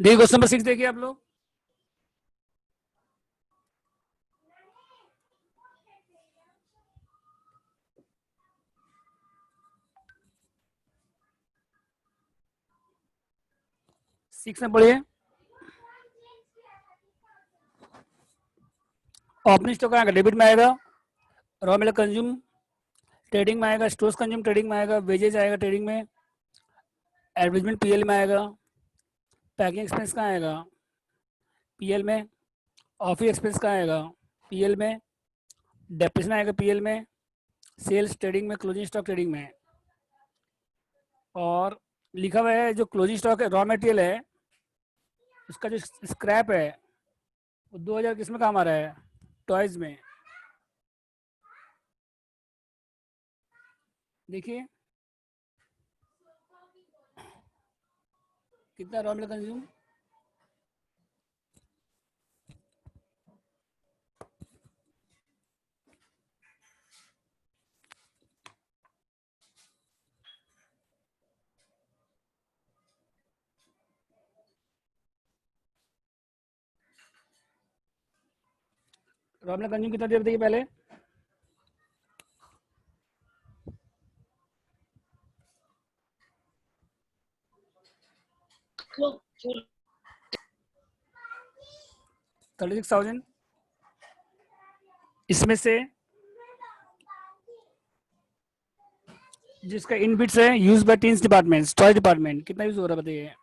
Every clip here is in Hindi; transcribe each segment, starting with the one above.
देखिए क्वेश्चन नंबर 6 देखिए आप लोग। सिक्स में पढ़िए। ओपनिंग स्टॉक आएगा, डेबिट में आएगा। रॉ मटेरियल कंज्यूम ट्रेडिंग में आएगा। स्टोर्स कंज्यूम ट्रेडिंग में आएगा। वेजेज आएगा ट्रेडिंग में। एडवर्टाइजमेंट पीएल में आएगा। पैकिंग एक्सपेंस कहाँ आएगा? पीएल में। ऑफिस एक्सपेंस कहाँ आएगा? पीएल में। डेप्रिसिएशन आएगा पीएल में। सेल्स ट्रेडिंग में। क्लोजिंग स्टॉक ट्रेडिंग में। और लिखा हुआ है जो क्लोजिंग स्टॉक है, रॉ मटेरियल है, उसका जो स्क्रैप है वो 2000 किस में काम आ रहा है? टॉयज में। देखिए कितना raw material consume. Raw material consume कितना देर बताइए पहले। Cool. 36,000। इसमें से जिसका इन बिट्स है use by teens department, toy department, कितना यूज हो रहा है बताइए।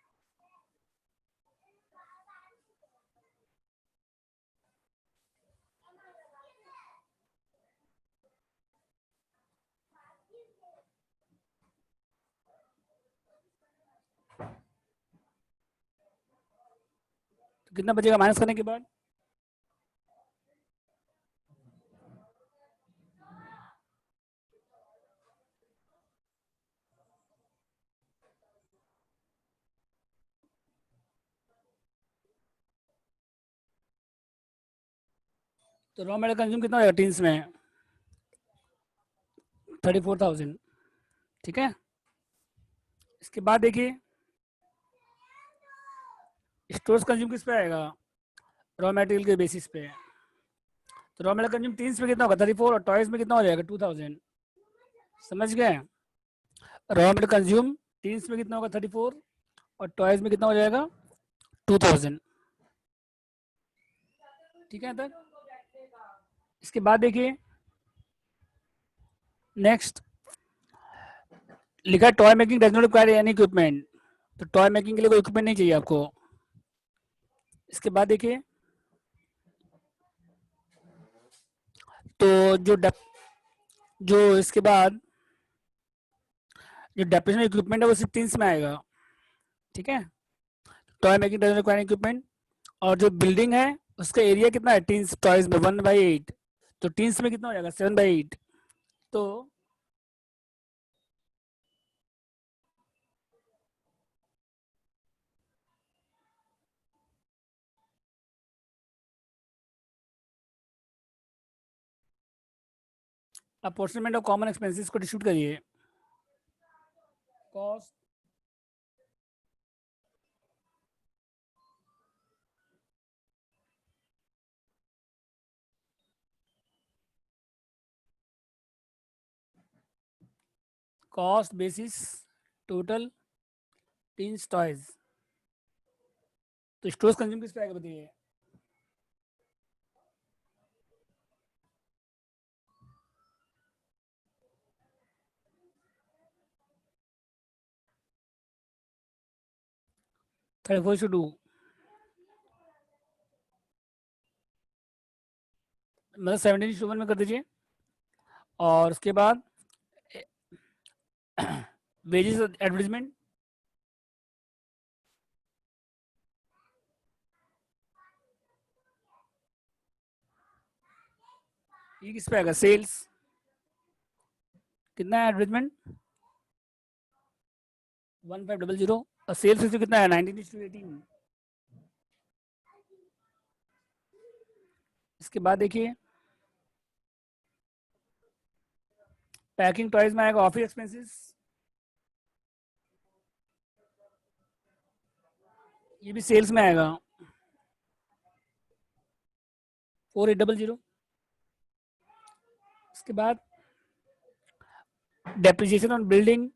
तो कितना बचेगा माइनस करने के बाद? तो रॉ मटेरियल कंज्यूम कितना होगा टीन्स में? 34,000। ठीक है। इसके बाद देखिए स्टोर्स कंज्यूम किस पे आएगा? रॉ मटेरियल के बेसिस पे। तो रॉ मटेरियल कंज्यूम टीन्स में कितना होगा? 34, और टॉयज में कितना हो जाएगा? 2000। समझ गए? रॉ मटेरियल कंज्यूम टीन्स में कितना होगा? 34, और टॉयज में कितना हो जाएगा? 2000। ठीक है तक। इसके बाद देखिए नेक्स्ट लिखा है toy making does not require any equipment. तो टॉय मेकिंग के लिए कोई इक्विपमेंट नहीं चाहिए आपको। इसके बाद देखिए तो जो इसके बाद जो डेप्रेशन इक्विपमेंट है वो सिर्फ टीन्स में आएगा। ठीक है। Toy making does not require equipment. और जो बिल्डिंग है उसका एरिया कितना है टीन्स टॉयज में? 1/8। तो टीन्स में कितना हो जाएगा? 7/8। तो अपॉर्चमेंट ऑफ कॉमन एक्सपेंसेस को डिस्ट्रीब्यूट करिए। Cost cost basis total teens toys. तो स्टोर्स कंज्यूम किस पे आएगा बताइए। 34:2 मतलब 17:1 में कर दीजिए। और उसके बाद वेजेस एडवर्टीजमेंट ये किस पे आएगा? सेल्स कितना है एडवर्टीजमेंट? 1500। और सेल्स रेशियो कितना है? 19:18। इसके बाद देखिए पैकिंग टॉयज में आएगा ऑफिस एक्सपेंसेस ये भी सेल्स में आएगा 4800। उसके बाद डेप्रिसिएशन ऑन बिल्डिंग,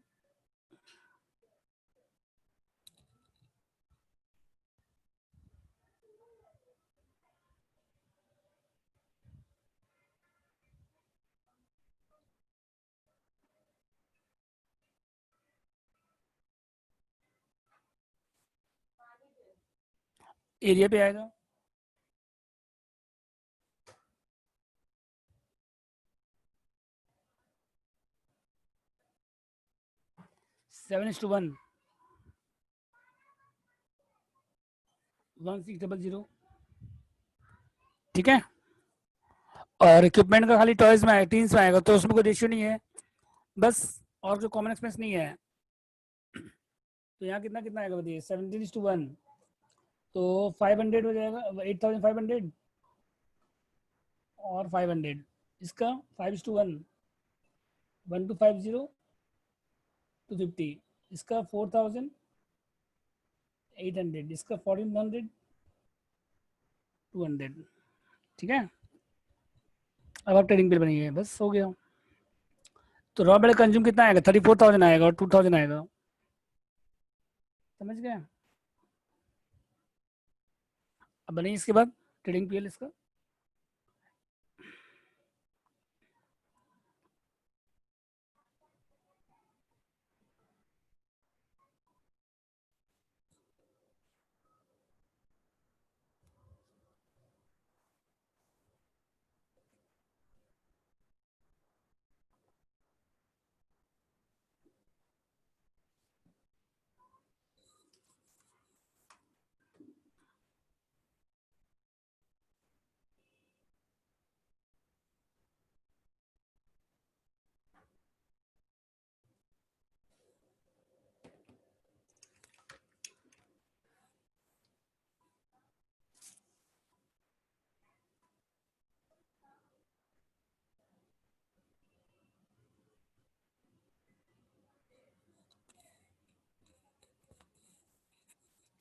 एरिया पे आएगा 7:1, 1600। ठीक है। और इक्विपमेंट का खाली टॉयज में आएगा, टीन्स में आएगा, तो उसमें कोई रेशियो नहीं है बस। और जो कॉमन एक्सपेंस नहीं है, तो यहाँ कितना कितना आएगा बताइए, 17:1, तो 500 हो जाएगा, 8500 और 500। इसका 5:1, 1250, 250। इसका 4800, इसका 1400, 200। ठीक है। अब आप ट्रेडिंग बिल बनिए, बस हो गया। तो रॉ मेटेरियल कंज्यूम कितना आएगा, 34,000 आएगा और 2000 आएगा। समझ गए। अब बनिए इसके बाद ट्रेडिंग पीएल इसका।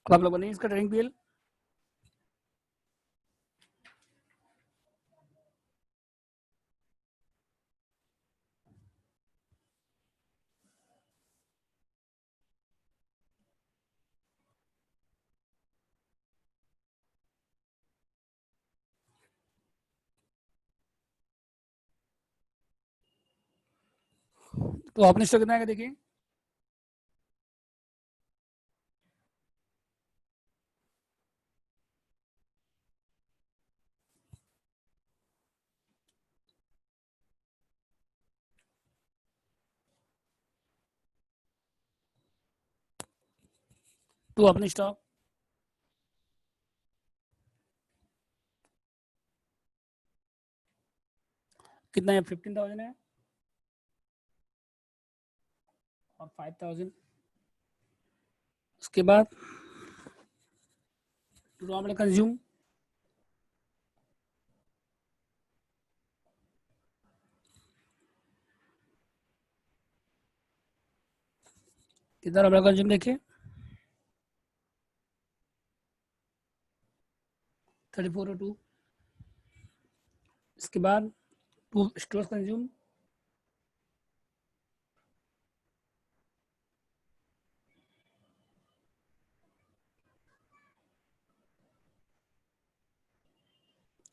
अब आप लोग बनिए इसका ट्रेडिंग पीएल। तो ओपनिंग स्टॉक कितना आएगा देखिए, टू ओपनिंग स्टॉक कितना है, 15,000 है और 5,000। उसके बाद रॉ मेटेरियल कंज्यूम कितना, रॉ मेटेरियल कंज्यूम देखिए 3402। इसके बाद टू स्टोर कंज्यूम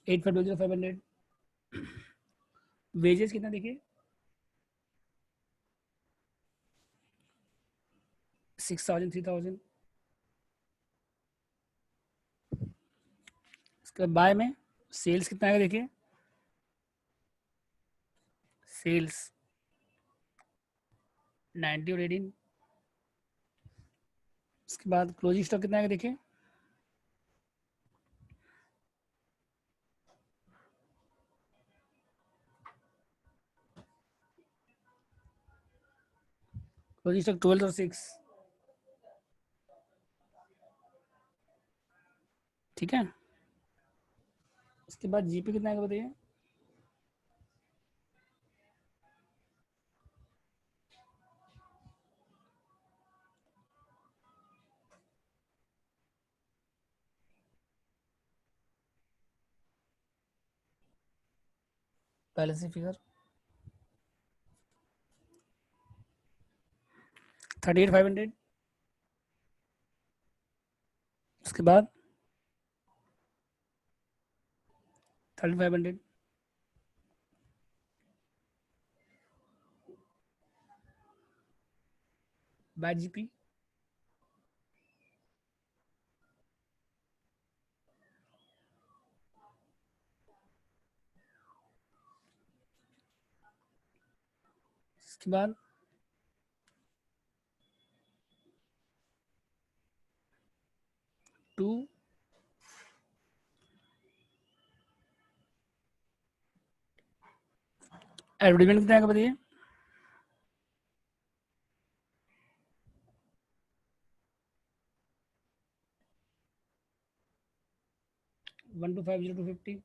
8,500। वेजेस कितना देखिए 6,000, 3,000। इसके बाद बाय में सेल्स कितना आएगा देखिए, सेल्स 90 और 18। इसके बाद क्लोजिंग स्टॉक कितना आएगा देखिए, क्लोजिंग स्टॉक 12 और 6। ठीक है। उसके बाद जीपी कितना आएगा बताइए, बैलेंसिंग फिगर 38,500। उसके बाद 3500। बाय जीपी इसके बाद 2 एडवर्टाइजमेंट कितना आएगा बताइए? 1250250।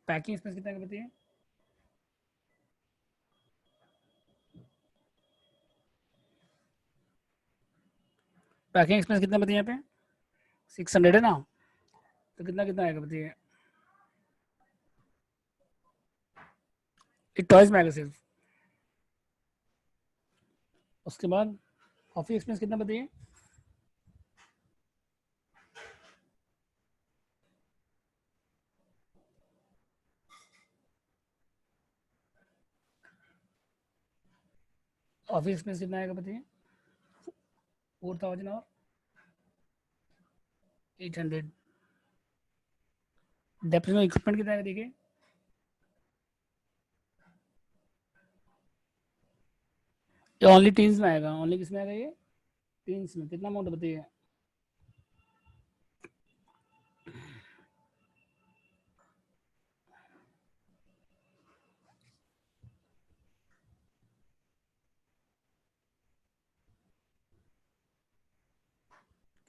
पैकिंग एक्सपेंस कितना आएगा बताइए? पैकिंग एक्सपेंस कितना बताइए यहाँ पे? 600 है ना, तो कितना कितना आएगा बताइए? ये टॉयज में आएगा सिर्फ। उसके बाद ऑफिस एक्सपेंस कितना बताइए? ऑफिस एक्सपेंस कितना आएगा बताइए? 4000 और 800। डेप्थ में इक्विपमेंट कितना आएगा देखिए? ये ओनली टीन्स में आएगा। ओनली किस में आएगा ये? टीन्स में। कितना अमाउंट बताइए?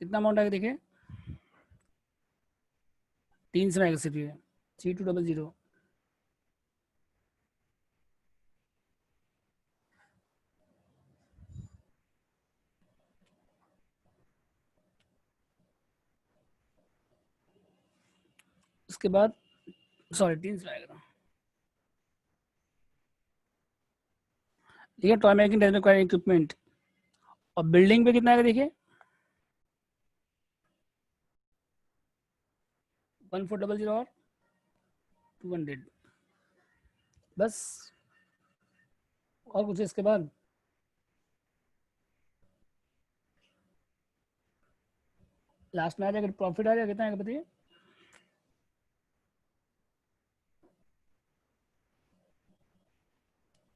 कितना अमाउंट आएगा देखिए? टीन्स में आएगा सिर्फ ये। 3200। उसके बाद सॉरी टीन्स में आएगा। ठीक है, toy making does require equipment. और बिल्डिंग पे कितना आएगा देखिए? 1400 और 200। बस, और कुछ है इसके बाद? लास्ट में आ जाएगा प्रॉफिट आ जाएगा। कितना आएगा बताइए?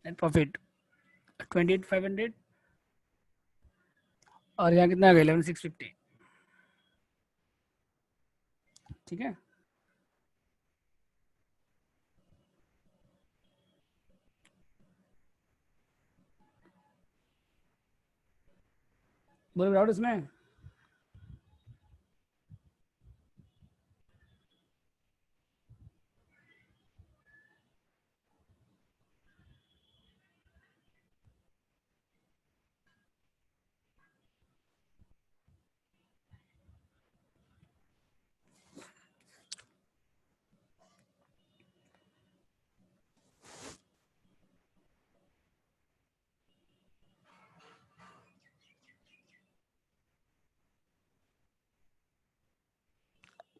Net profit 28,500। और यहाँ कितना आ गया? 11,650। ठीक है, बोलो डाउट इसमें?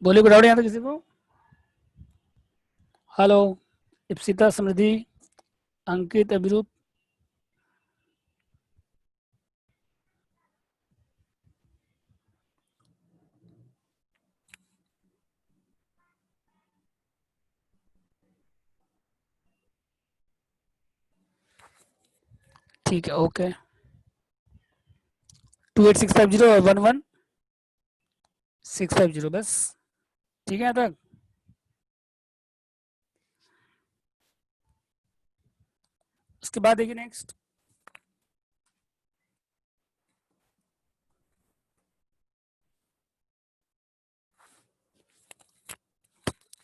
बोलिए कोई डाउट यहाँ तक किसी को? हेलो, इप्सिता, समृद्धि, अंकित, अभिरूप। ठीक है, ओके। 28,650 और 11,650 बस। ठीक है यहाँ तक? उसके बाद देखिए next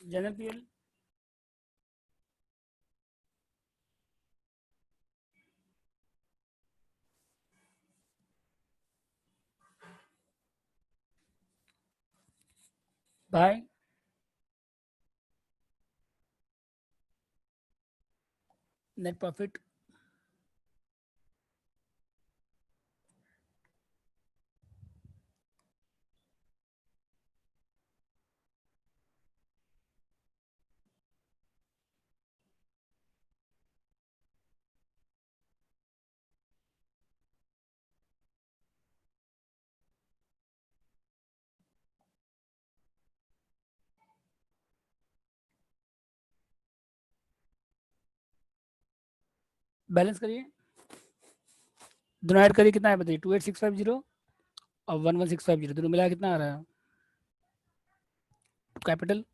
general PL. By. Net profit, balance करिए, दोनों ऐड करिए, कितना है बताइए, 28650 और 11650, दोनों मिला कितना आ रहा है, कैपिटल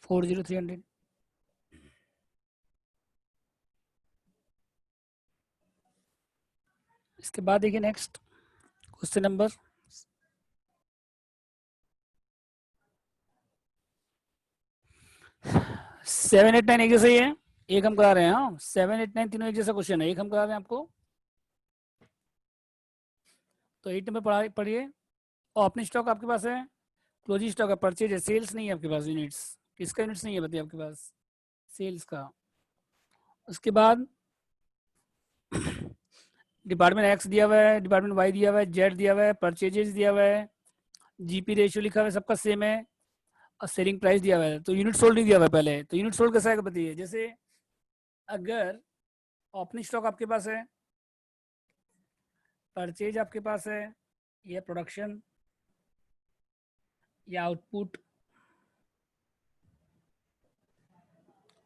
40300। इसके बाद देखिए नेक्स्ट क्वेश्चन नंबर 789 एक जैसा ही है, एक हम करा रहे हैं, हाँ 789 तीनों एक जैसा क्वेश्चन है, एक हम करा रहे हैं आपको। तो 8 नंबर पढ़िए, ओपनिंग स्टॉक आपके पास है, क्लोजिंग स्टॉक है, परचेज है, सेल्स नहीं है आपके पास, यूनिट्स किसका यूनिट्स नहीं है बताइए आपके पास, सेल्स का। उसके बाद डिपार्टमेंट एक्स दिया हुआ है, डिपार्टमेंट वाई दिया हुआ है, जेड दिया हुआ है, परचेजेस दिया हुआ है, जीपी रेशियो लिखा हुआ है, सबका सेम है, और सेलिंग प्राइस दिया हुआ है। तो यूनिट सोल्ड नहीं दिया हुआ है पहले, तो यूनिट सोल्ड कैसा है बताइए, जैसे अगर ओपनिंग स्टॉक आपके पास है, परचेज आपके पास है, या प्रोडक्शन या आउटपुट,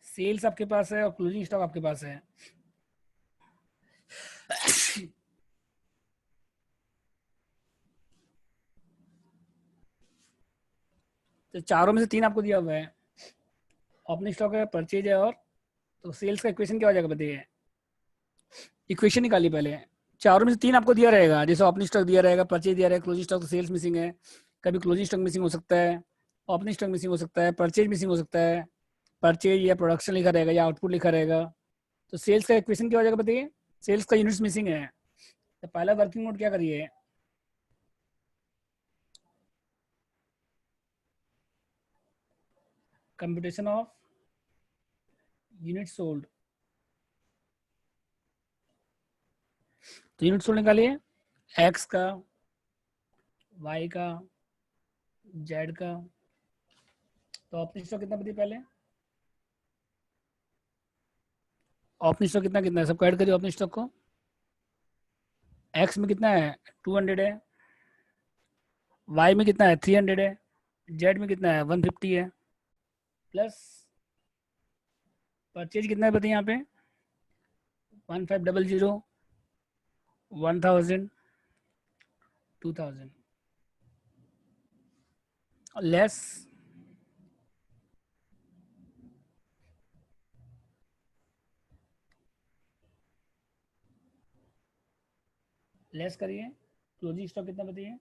सेल्स आपके पास है और क्लोजिंग स्टॉक आपके पास है। तो चारों में से 3 आपको दिया हुआ है, ओपनिंग स्टॉक है, परचेज है, और तो सेल्स का इक्वेशन क्या हो जाएगा बताइए, इक्वेशन निकालिए पहले। चारों में से 3 आपको दिया रहेगा, जैसे ओपनिंग स्टॉक दिया रहेगा, परचेज दिया रहेगा, क्लोजिंग स्टॉक, तो सेल्स मिसिंग है, कभी क्लोजिंग स्टॉक मिसिंग हो सकता है, ओपनिंग स्टॉक मिसिंग हो सकता है, परचेज मिसिंग हो सकता है, परचेज या प्रोडक्शन लिखा रहेगा या आउटपुट लिखा रहेगा। तो सेल्स का इक्वेशन क्या हो जाएगा बताइए, सेल्स का यूनिट्स मिसिंग है, तो पहला वर्किंग नोट क्या करिए, कंप्यूटेशन ऑफ यूनिट सोल्ड। तो यूनिट सोल्ड निकालिए, एक्स का, वाई का, जेड का। तो ओपनिंग स्टॉक कितना बताइए पहले, ओपनिंग स्टॉक कितना कितना है, सबको ऐड करिए ओपनिंग स्टॉक को। एक्स में कितना है, 200 है, वाई में कितना है, 300 है, जेड में कितना है, 150 है, प्लस परचेज कितना है बताइए यहाँ पे, 1500, 1000, 2000, लेस लेस करिए, क्लोजिंग स्टॉक कितना बताइए,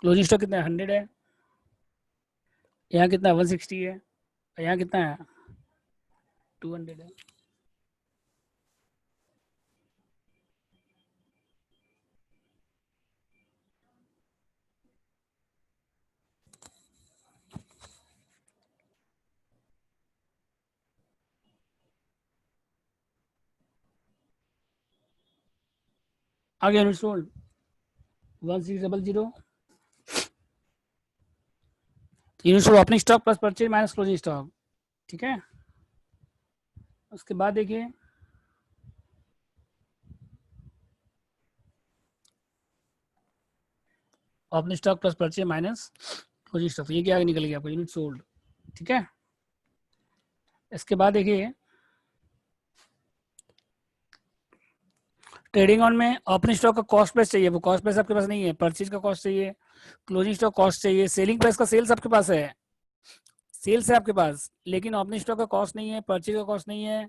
क्लोजिंग स्टॉक कितना है, 100 है, यहाँ कितना है, 160 है, और यहाँ कितना है, 200 है। आगे unit sold 1600, unit sold opening stock plus purchase minus closing stock, ठीक है। उसके बाद देखिए opening stock plus purchase minus closing stock, ये क्या निकल गया आपका, यूनिट सोल्ड, ठीक है। इसके बाद देखिए ट्रेडिंग ऑन में ओपनिंग स्टॉक का कॉस्ट प्राइस चाहिए, वो कॉस्ट प्राइस आपके पास नहीं है, परचेज का कॉस्ट चाहिए, क्लोजिंग स्टॉक कॉस्ट चाहिए, सेलिंग प्राइस का सेल्स आपके पास है, सेल्स है आपके पास, लेकिन ओपनिंग स्टॉक का कॉस्ट नहीं है, परचेज का कॉस्ट नहीं है,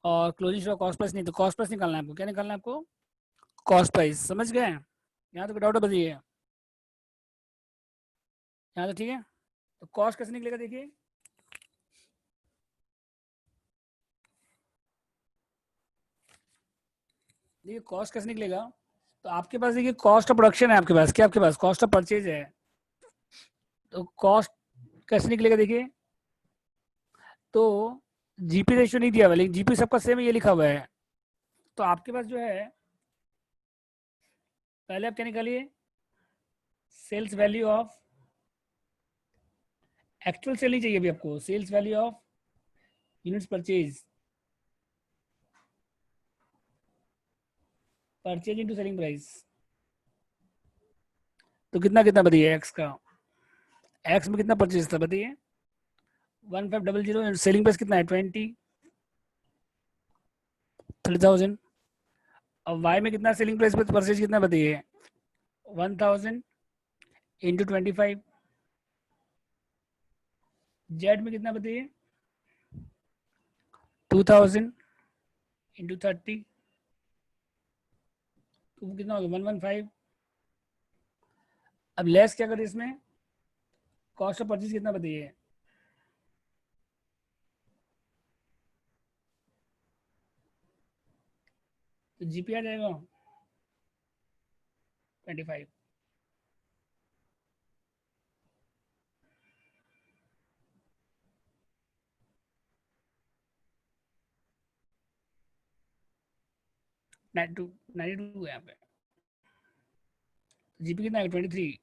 और क्लोजिंग स्टॉक कॉस्ट प्राइस नहीं, तो कॉस्ट प्राइस निकालना है आपको, क्या निकालना है आपको, कॉस्ट प्राइस, समझ गए, यहाँ तो डाउट बताइए, यहाँ तो ठीक है। तो कॉस्ट कैसे निकलेगा देखिए, देखिए कॉस्ट कैसे निकलेगा, तो आपके पास देखिए कॉस्ट ऑफ प्रोडक्शन है आपके पास, क्या आपके पास कॉस्ट ऑफ परचेज है, तो कॉस्ट कैसे निकलेगा देखिए, तो जीपी रेशियो नहीं दिया हुआ, लेकिन जीपी सबका सेम ये लिखा हुआ है। तो आपके पास जो है, पहले आप क्या निकालिए, sales value of, actual sale नहीं चाहिए अभी आपको, sales value of units purchase, purchase into selling price. तो कितना कितना बताइए एक्स का, एक्स में कितना परचेज था बताइए, 1500, सेलिंग प्राइस कितना है 30,000। अब वाई में कितना सेलिंग प्राइस पे परचेज कितना बताइए, 1000 इंटू 25। जेड में कितना बताइए, 2000 इंटू 30, तो कितना होगा 115। अब लेस क्या करें इसमें, कॉस्ट ऑफ परचेज कितना बताइए, तो जीपी आ जाएगा 25। नाइन्टी टू है यहाँ पे, जीपी कितना है 23।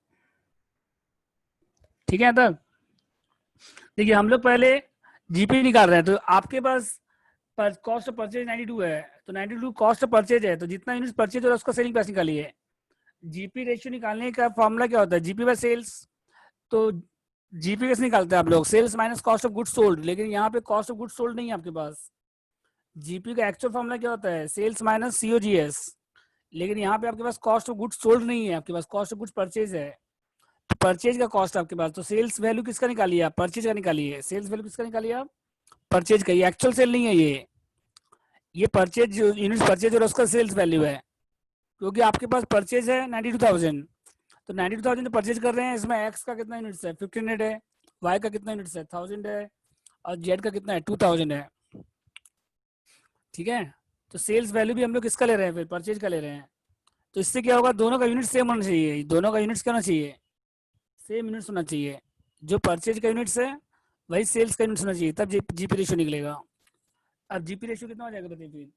ठीक है तक। देखिए हम लोग पहले जीपी निकाल रहे हैं, तो आपके पास कॉस्ट ऑफ परचेज 92 है, तो 92 कॉस्ट ऑफ परचेज है, तो जितना यूनिट परचेज हो रहा है उसका सेलिंग प्राइस निकालिए। जीपी रेशियो निकालने का फॉर्मूला क्या होता है, जीपी बाय सेल्स। तो जीपी कैसे निकालते हैं आप लोग, sales minus cost of goods sold, लेकिन यहाँ पे कॉस्ट ऑफ गुड्स सोल्ड नहीं है आपके पास। जीपी का एक्चुअल फॉर्मूला क्या होता है, सेल्स माइनस सीओजीएस, लेकिन यहाँ पे आपके पास कॉस्ट ऑफ गुड्स सोल्ड नहीं है, आपके पास कॉस्ट ऑफ गुड्स परचेज है। तो परचेज का कॉस्ट आपके पास, तो सेल्स वैल्यू किसका निकालिए आप, परचेज का निकालिए, सेल्स वैल्यू किसका निकालिए आप, परचेज का। ये एक्चुअल सेल नहीं है, ये परचेज जो यूनिट परचेज और उसका सेल्स वैल्यू है, क्योंकि आपके पास परचेज है 92,000, तो 92,000 जो परचेज कर रहे हैं इसमें एक्स का कितना यूनिट्स है 1500 है, वाई का कितना यूनिट्स है 1000 है, और जेड का कितना है 2000 है। ठीक है, तो सेल्स वैल्यू भी हम लोग किसका ले रहे हैं, फिर परचेज का ले रहे हैं। तो इससे क्या होगा, दोनों का यूनिट सेम होना चाहिए, दोनों का यूनिट्स क्या होना चाहिए, सेम यूनिट्स होना चाहिए। जो परचेज का यूनिट्स है वही सेल्स का यूनिट्स होना चाहिए, तब जीपी रेशियो निकलेगा। अब जीपी रेशियो कितना हो जाएगा बताइए फिर,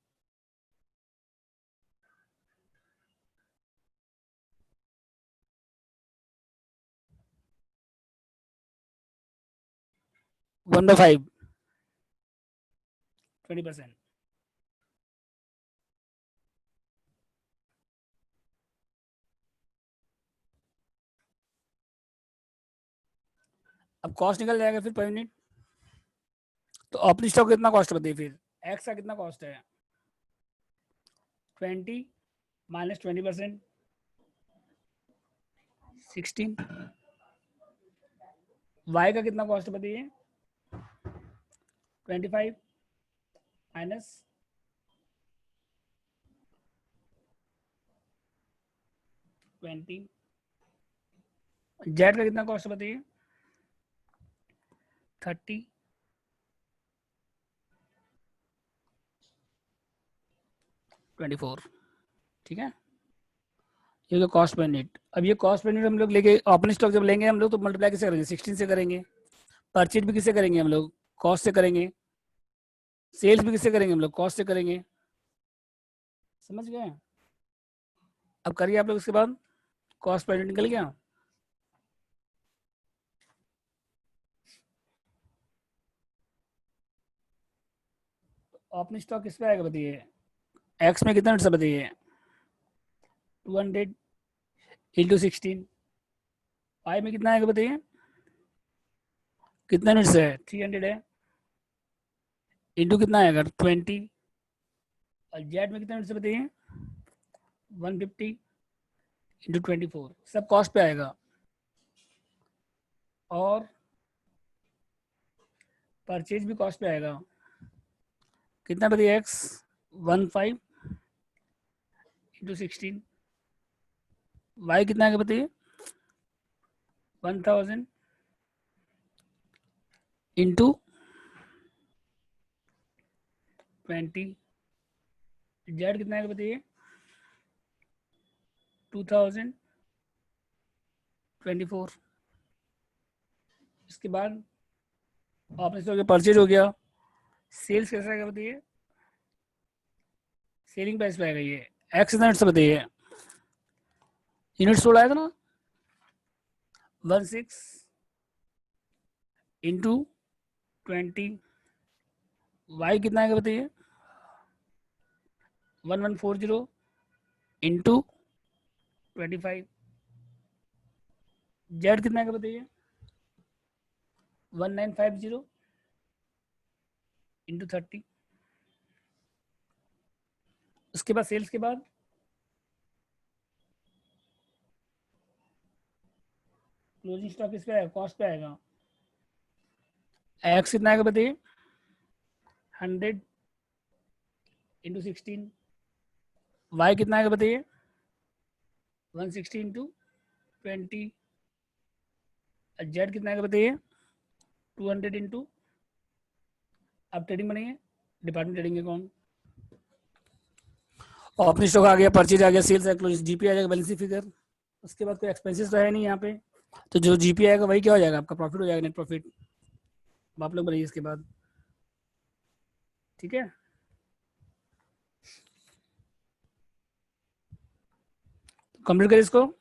1/5, 20%। अब कॉस्ट निकल जाएगा फिर पर यूनिट, तो ओपनिंग स्टॉक कितना कॉस्ट बताइए फिर, एक्स का कितना कॉस्ट है 20 माइनस 20%, 16। वाई का कितना कॉस्ट बताइए 25 माइनस 20। जेड का कितना कॉस्ट बताइए 30, 24। ठीक है, ये तो कॉस्ट पर यूनिट। अब ये कॉस्ट पर यूनिट हम लोग लेके ओपनिंग स्टॉक जब लेंगे हम लोग, तो मल्टीप्लाई किसे करेंगे 16 से करेंगे, परचेज भी किससे करेंगे हम लोग, कॉस्ट से करेंगे, सेल्स भी किससे करेंगे हम लोग, कॉस्ट से करेंगे। समझ गए, अब करिए आप लोग उसके बाद, कॉस्ट पर यूनिट निकल गया। ओपनिंग स्टॉक किस पे आएगा बताइए, एक्स में कितना यूनिट्स है बताइए 200 इंटू 16। वाई में कितना आएगा बताइए, कितना यूनिट्स है 300 है, इंटू कितना आएगा 20, और जेड में कितना यूनिट्स है बताइए 150 इंटू 24, सब कॉस्ट पे आएगा। और परचेज भी कॉस्ट पे आएगा, कितना बताइए एक्स 15 इंटू 16। वाई कितना आएगा बताइए 1000 इंटू 20। जेड कितना आएगा बताइए 2024। इसके बाद ऑपरेशन हो गया, परचेज हो गया, सेल्स कैसा आएगा बताइए, सेलिंग प्राइस पे आएगा ये, एक्स यूनिट्स बताइए, यूनिट सोल्ड आया था ना 16 इंटू 20, वाई कितना आएगा बताइए 1140 इंटू 25, जेड कितना आएगा बताइए 1950 इंटू 30। उसके बाद सेल्स के बाद क्लोजिंग स्टॉक इस पे आएगा, कॉस्ट पे आएगा, एक्स कितना आएगा बताइए 100 इंटू 16, वाई कितना आएगा बताइए 160 इंटू 20, जेड कितना आएगा बताइए 200 इंटू, अब ट्रेडिंग बनेंगे, department trading account, opening stock आ गया, परचेज आ गया, सेल्स आ गया, जीपी आ जाएगा, बैलेंस शीट फिगर। उसके बाद कोई एक्सपेंसेस तो है नहीं यहाँ पे, तो जो जीपी आएगा वही क्या हो जाएगा आपका प्रॉफिट हो जाएगा, नेट प्रॉफिट। आप लोग बनाइए इसके बाद, ठीक है। कंप्लीट करिए इसको।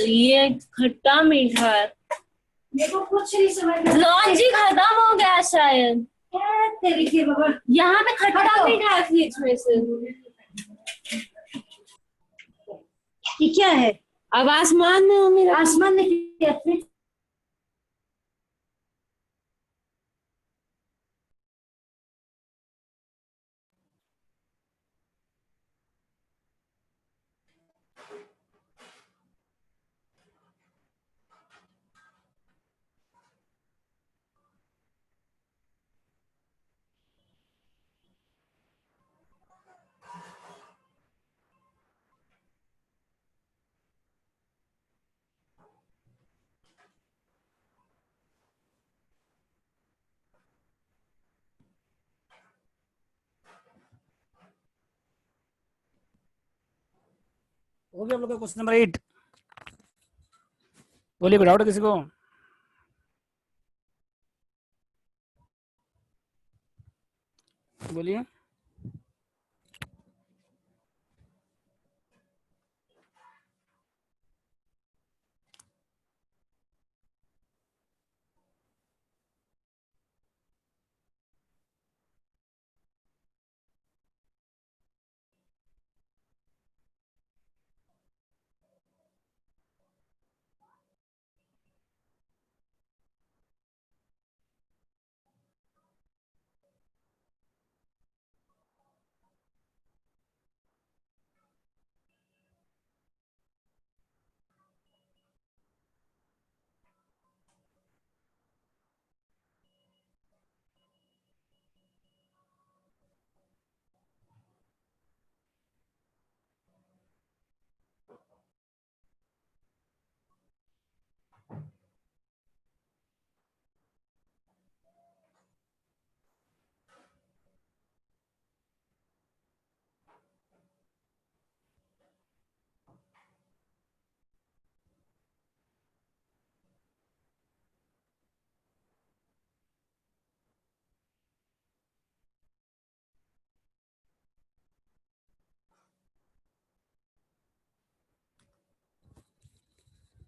ये खट्टा मीठा है, मेरे को कुछ नहीं समझ में लॉन्जी खत्म हो गया शायद। क्या तेरी के बाबा, यहाँ पे खट्टा मीठा है फ्रिज में से। ये क्या है? अब आसमान में हो मेरा। आसमान में क्या है? हो गया हम लोग का क्वेश्चन नंबर 8। बोलिए, कोई डाउट है किसी को? बोलिए।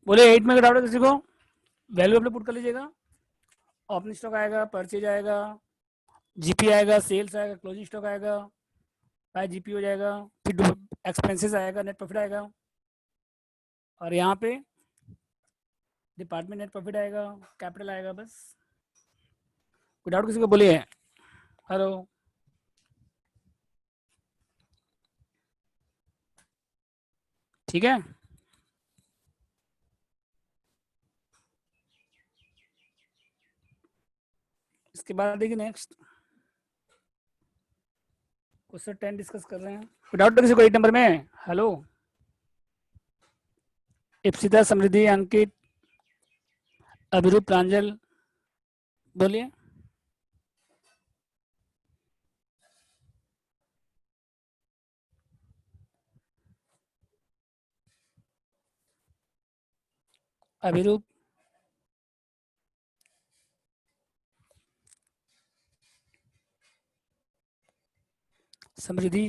बोलिए, 8 में का डाउट है किसी को? वैल्यू अपने पुट कर लीजिएगा। ओपनिंग स्टॉक आएगा, परचेज आएगा, जीपी आएगा, सेल्स आएगा, क्लोजिंग स्टॉक आएगा, बाय जीपी हो जाएगा, फिर एक्सपेंसेस आएगा, नेट प्रॉफिट आएगा, और यहाँ पे डिपार्टमेंट नेट प्रॉफिट आएगा, कैपिटल आएगा। बस कोई डाउट किसी को? बोलिए। हेलो। ठीक है। इसके बाद देखिए नेक्स्ट क्वेश्चन 10 डिस्कस कर रहे हैं। कोई डाउट किसी को 8 नंबर में? हेलो। इप्सिता, समृद्धि, अंकित, अभिरूप, प्रांजल, बोलिए। अभिरूप, समृद्धि,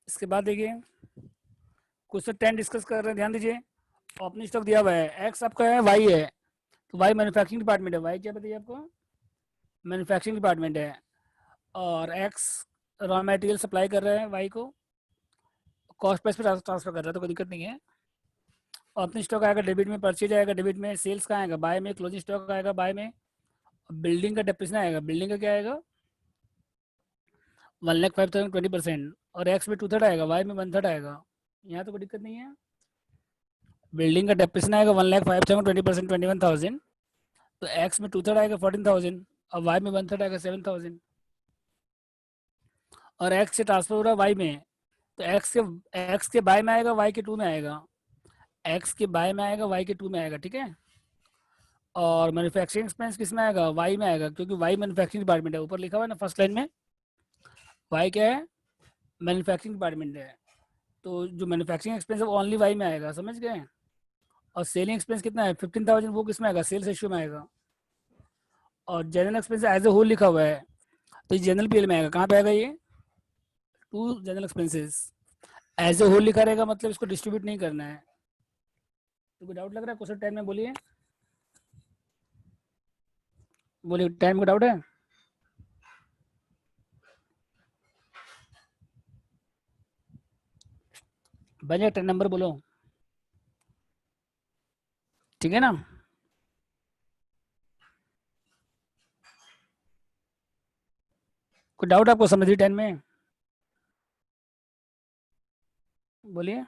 इसके बाद देखिए क्वेश्चन 10 डिस्कस कर रहे हैं, ध्यान दीजिए। ओपनिंग स्टॉक दिया हुआ है, एक्स आपका है, वाई है, तो वाई मैन्युफैक्चरिंग डिपार्टमेंट है, वाई क्या बताइए आपको? मैन्युफैक्चरिंग डिपार्टमेंट है, और एक्स रॉ मटेरियल सप्लाई कर रहे हैं वाई को, कॉस्ट प्राइस पे ट्रांसफर कर रहा है, तो कोई दिक्कत नहीं है। ओपनिंग स्टॉक आएगा डेबिट में, परचेज आएगा डेबिट में, सेल्स का आएगा बाय में, क्लोजिंग स्टॉक आएगा बाय में, बिल्डिंग का डेप्रिसिएशन आएगा, बिल्डिंग का क्या आएगा? 1,05,000 20%, और एक्स में 2/3 आएगा, वाई में 1/3 आएगा। यहाँ तो कोई दिक्कत नहीं है। बिल्डिंग का डेप्रिसिएशन आएगा 1,05,000 20% 21,000, तो एक्स में 2/3 आएगा 14,000, और वाई में 1/3 आएगा 7,000, और एक्स से ट्रांसफर हो रहा है वाई में, तो एक्स के बाय में आएगा, वाई के 2 में आएगा, एक्स के बाय में आएगा, वाई के 2 में आएगा, ठीक है। और मैन्युफैक्चरिंग एक्सपेंस किस में आएगा? वाई में आएगा, क्योंकि वाई मैन्युफैक्चरिंग डिपार्टमेंट है, ऊपर लिखा हुआ है ना फर्स्ट लाइन में, वाई क्या है? मैन्युफैक्चरिंग डिपार्टमेंट है, तो जो मैन्युफैक्चरिंग एक्सपेंस है वो ओनली वाई में आएगा, समझ गए। और सेलिंग एक्सपेंस कितना है? 15,000, वो किस में आएगा? सेल्स रेशियो में आएगा। और general expense as a whole लिखा हुआ है, तो ये जनरल पीएल में आएगा। कहाँ पे आएगा ये? To general expenses, as a whole लिखा रहेगा, मतलब इसको डिस्ट्रीब्यूट नहीं करना है। तो कोई डाउट लग रहा है क्वेश्चन 10 में? बोलिए, बोलिए, टाइम का डाउट है? बजे 10 नंबर बोलो, ठीक है ना। कोई डाउट आपको समझिए 10 में? बोलिए।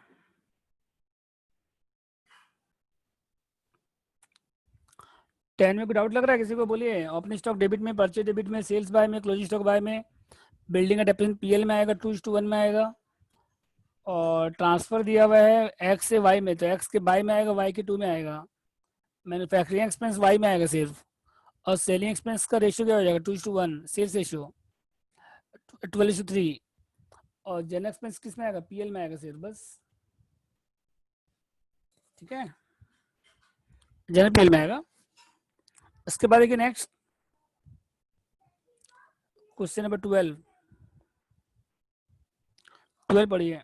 10 में कोई डाउट लग रहा है किसी को? बोलिए। ओपनिंग स्टॉक डेबिट में, परचेज डेबिट में, सेल्स बाय में, क्लोजिंग स्टॉक बाय में, बिल्डिंग का डेप्रिसिएशन पीएल में आएगा, 2:1 में आएगा, और ट्रांसफर दिया हुआ है एक्स से वाई में, तो एक्स के बाय में आएगा, वाई के 2 में आएगा। मैन्युफैक्चरिंग एक्सपेंस वाई में आएगा सिर्फ, और सेलिंग एक्सपेंस का रेशियो क्या हो जाएगा? 2:1 सेल्स रेशियो, 12:3। और जनरल एक्सपेंस किस में आएगा? पीएल में आएगा सिर्फ, बस। ठीक है, जनरल पीएल में आएगा। इसके बाद देखिए नेक्स्ट क्वेश्चन नंबर 12 पढ़िए।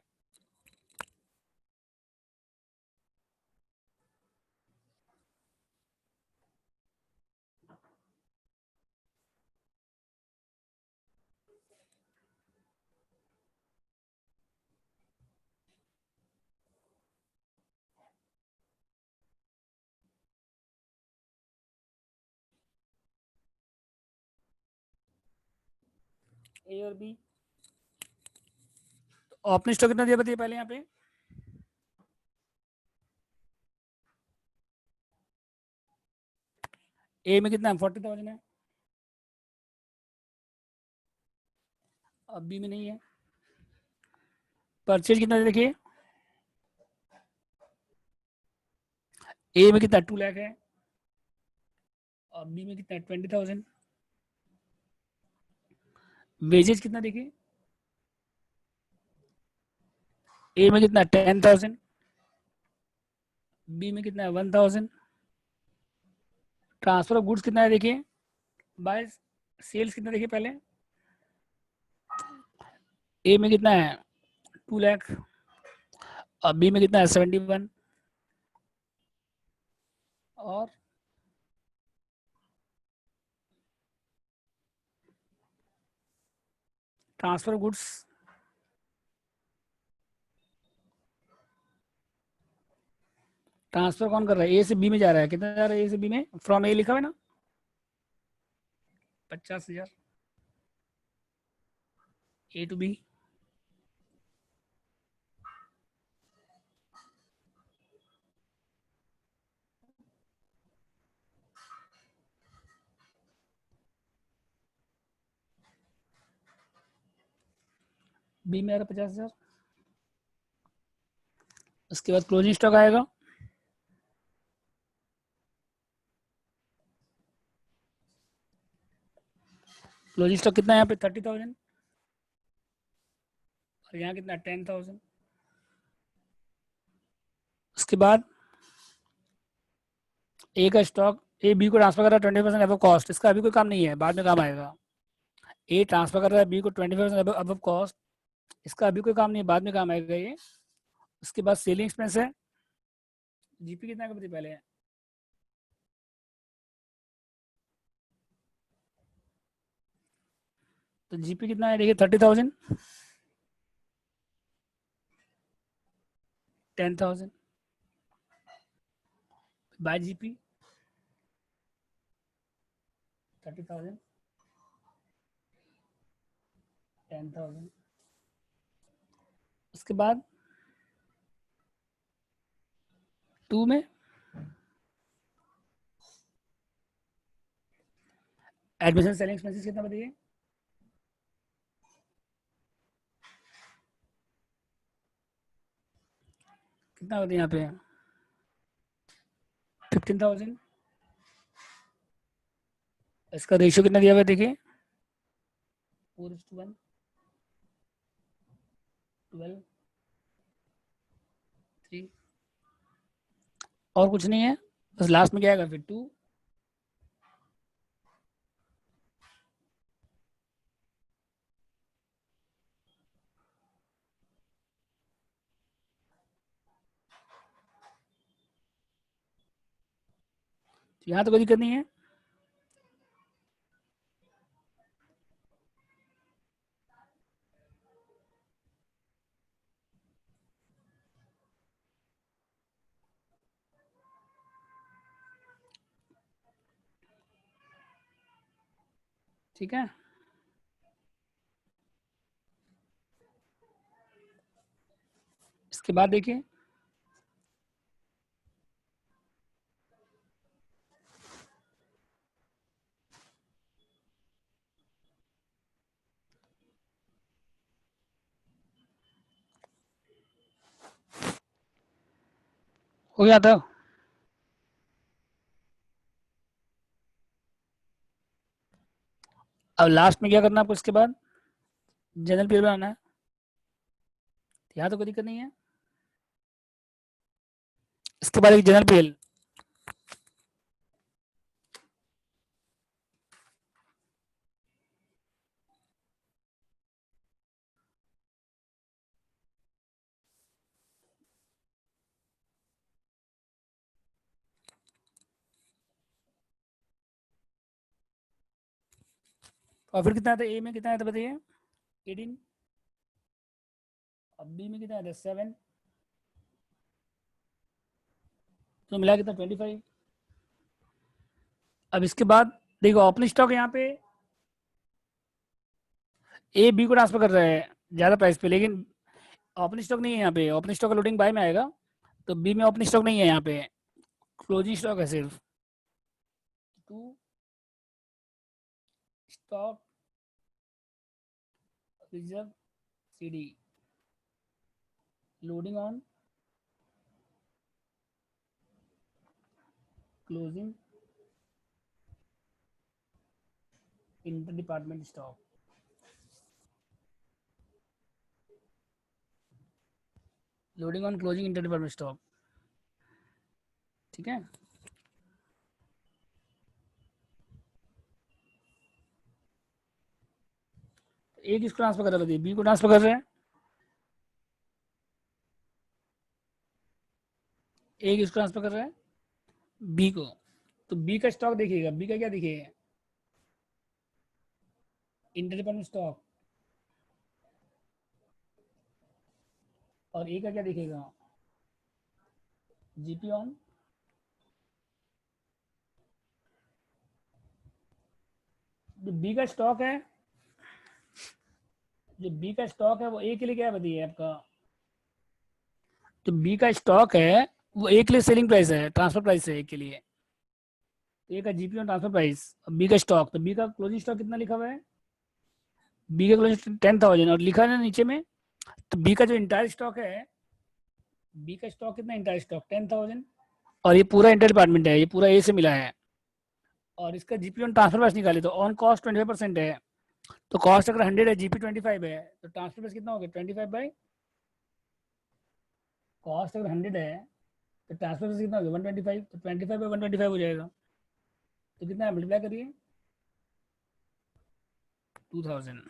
ए और बी, ओपनिंग स्टॉक कितना दिया बताइए पहले यहाँ पे? ए में कितना है? 40,000 है। अब बी में नहीं है। परचेज कितना है देखिए? ए में कितना? 2 लाख है। और बी में कितना? 20,000। वेजेज कितना देखिए? ए में कितना? 10,000। बी में कितना है? 1,000। ट्रांसफर ऑफ गुड्स कितना है देखिए? बाय सेल्स कितना देखिए पहले? ए में कितना है? 2 लाख। और बी में कितना है? 71। और ट्रांसफर ऑफ गुड्स ट्रांसफर कौन कर रहा है? ए से बी में जा रहा है। कितना जा रहा है ए से बी में? फ्रॉम ए लिखा हुआ है ना, 50,000। ए टू बी। बी में आ रहा 50,000। उसके बाद क्लोजिंग स्टॉक आएगा। क्लोजिंग स्टॉक कितना है यहाँ पे? 30,000। और यहाँ कितना? 10,000। उसके बाद ए का स्टॉक, ए बी को ट्रांसफर कर रहा है 20% अबव कॉस्ट। इसका अभी कोई काम नहीं है, बाद में काम आएगा। ए ट्रांसफर कर रहा है बी को 20% अबव कॉस्ट। इसका अभी कोई काम नहीं है, बाद में काम आएगा ये। उसके बाद सेलिंग एक्सपेंस है। जीपी कितना का बताइए पहले? तो जीपी कितना है देखिए? 30,000, 10,000 बाय जीपी 30,000, 10,000। उसके बाद 2 में एडमिशन सेलिंग एक्सपेंसेस कितना बताइए? कितना बताइए यहाँ पे? 15,000। इसका रेशियो कितना दिया हुआ है देखिए? 4:1, 12, 3। और कुछ नहीं है, बस लास्ट में क्या आएगा फिर? 2। यहाँ तो कोई दिक्कत नहीं है। ठीक है, इसके बाद देखिए हो गया था। अब लास्ट में क्या करना है आपको? इसके बाद जनरल पीएल बनाना है, यहाँ तो कोई दिक्कत नहीं है। इसके बाद एक जनरल पीएल, प्रॉफिट कितना था, ए में कितना था बताइए, 18, अब बी में कितना था 7, तो मिला कितना 25। अब इसके बाद देखो ओपनिंग स्टॉक यहाँ पे ए बी को ट्रांसफर कर रहा है ज़्यादा प्राइस पे, लेकिन ओपनिंग स्टॉक नहीं है यहाँ पे, ओपनिंग स्टॉक लोडिंग बाय में आएगा, तो बी में ओपनिंग स्टॉक नहीं है, यहाँ पे क्लोजिंग स्टॉक है सिर्फ। To stock reserve C D, loading on closing inter department stock, loading on closing inter department stock, ठीक है। ए किसको ट्रांसफर कर रहा है, बी को ट्रांसफर कर रहे हैं, ए किसको ट्रांसफर कर रहा है, बी को, तो बी का स्टॉक देखिएगा, बी का क्या देखिएगा, इंटर डिपार्टमेंट स्टॉक, और ए का क्या दिखेगा, जीपी ऑन जो बी का स्टॉक है, जो बी का स्टॉक है वो ए के लिए क्या बताइए आपका, जो बी का स्टॉक है वो ए के लिए सेलिंग प्राइस है, ट्रांसफर प्राइस है ए के लिए, ए का GP on transfer price, B का स्टॉक, तो बी का क्लोजिंग स्टॉक कितना लिखा हुआ है, बी का क्लोजिंग 10,000 और लिखा है ना नीचे में, तो बी का जो इंटायर स्टॉक है, बी का स्टॉक कितना इंटायर स्टॉक 10,000, और ये पूरा इंटर डिपार्टमेंट है, ये पूरा ए से मिला है, और इसका जीपी ऑन ट्रांसफर प्राइस निकाले तो ऑन कॉस्ट 25% है, तो कॉस्ट अगर 100 है, जीपी 25 है, तो ट्रांसफर प्राइस कितना हो गया 25 बाई, कॉस्ट अगर 100 है तो ट्रांसफर प्राइस कितना हो गया 125, तो 25 बाई 125 हो जाएगा, तो कितना है मल्टीप्लाई करिए 2000,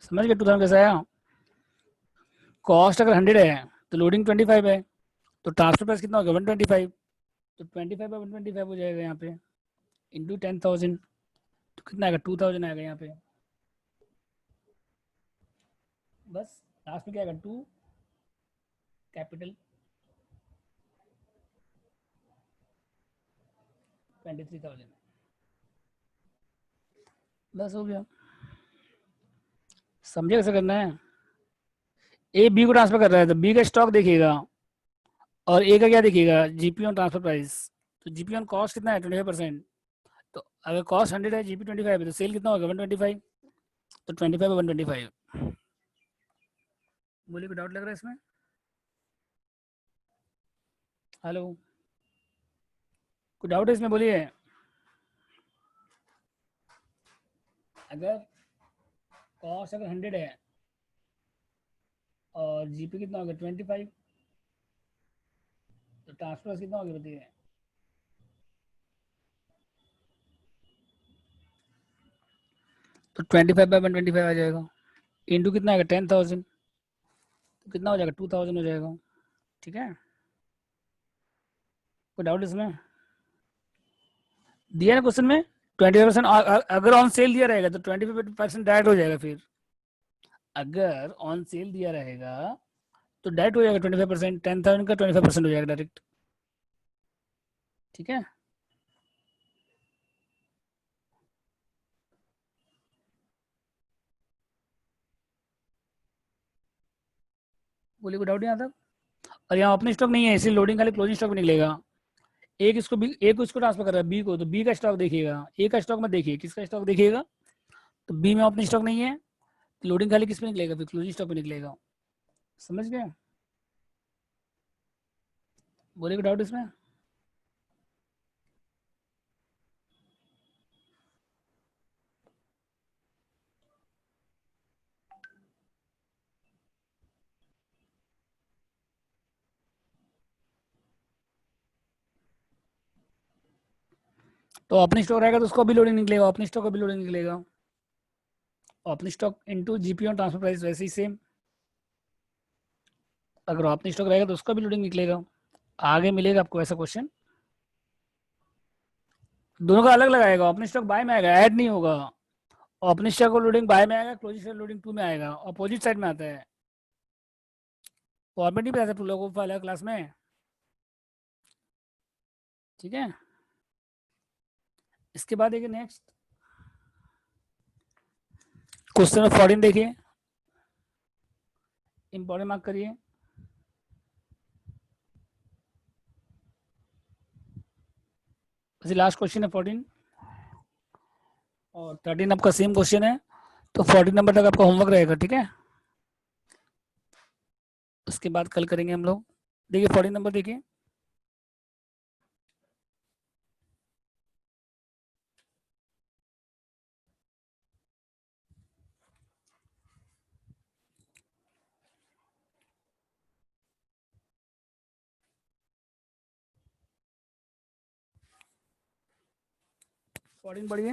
समझ गए 2000 कैसे आया, कॉस्ट अगर 100 है तो लोडिंग 25 है, तो ट्रांसफर प्राइस कितना हो गया 125, तो 25 बाई 125 हो जाएगा यहाँ पे इंटू 10,000, तो कितना आएगा 2000 आएगा यहाँ पे, बस लास्ट में क्या आएगा 2 कैपिटल 23,000, बस हो गया। समझे कैसे करना है, ए बी को ट्रांसफर कर रहा है तो बी का स्टॉक देखिएगा, और ए का क्या देखिएगा जीपी ऑन ट्रांसफर प्राइस, तो जीपी ऑन कॉस्ट कितना है 25%, तो अगर कॉस्ट 100 है जीपी 25 है, तो सेल कितना होगा 125, तो 25 बाई 125, बोलिए कोई डाउट लग रहा है इसमें, हेलो कोई डाउट है इसमें बोलिए, अगर कॉस्ट अगर 100 है और जीपी कितना होगा 25, तो ट्रांसफर कितना होगा बताइए, तो 25 बाई 125 आ जाएगा, इंटू कितना आएगा 10,000, तो कितना हो जाएगा 2000 हो जाएगा, ठीक है। कोई डाउट इसमें, दिया ना क्वेश्चन में 25%, अगर ऑन सेल दिया रहेगा तो 25% डायरेक्ट हो जाएगा, फिर अगर ऑन सेल दिया रहेगा तो डायरेक्ट हो जाएगा 25%, 10,000 का 25% हो जाएगा डायरेक्ट, ठीक है। बोलिए कोई डाउट यहाँ तक, और यहाँ अपने स्टॉक नहीं है इसलिए लोडिंग खाली क्लोजिंग स्टॉक निकलेगा, एक इसको बी, ए को इसको ट्रांसफर कर रहा है बी को, तो बी का स्टॉक देखिएगा, ए का स्टॉक मत देखिए, किसका स्टॉक देखिएगा, तो बी में अपने स्टॉक नहीं है, तो लोडिंग खाली किस पे निकलेगा फिर क्लोजिंग स्टॉक पे निकलेगा, समझ गए, बोलिए कोई डाउट इसमें, तो ओपनिंग स्टॉक रहेगा तो उसको भी लोडिंग निकलेगा, ओपनिंग स्टॉक का भी लोडिंग निकलेगा। ओपनिंग स्टॉक इनटू जीपी और ट्रांसफर प्राइस वैसे ही सेम। अगर ओपनिंग स्टॉक रहेगा तो उसका भी लोडिंग निकलेगा। आगे मिलेगा आपको ऐसा क्वेश्चन, दोनों का अलग लगाएगा। ओपनिंग स्टॉक बाय में आएगा, ऐड नहीं होगा। ओपनिंग स्टॉक का लोडिंग बाय में आएगा, क्लोजिंग स्टॉक लोडिंग टू में आएगा, अपोजिट साइड में आता है। फॉर्मेट नहीं पता था लोगों को वाला क्लास में, ठीक है। इसके बाद देखिए नेक्स्ट क्वेश्चन नंबर 14 देखिए, इंपॉर्टेंट मार्क करिए। लास्ट क्वेश्चन है 14 और 13 आपका सेम क्वेश्चन है, तो 14 नंबर तक आपका होमवर्क रहेगा, ठीक है। उसके बाद कल करेंगे हम लोग। देखिए 14 नंबर देखिए, पढ़िए।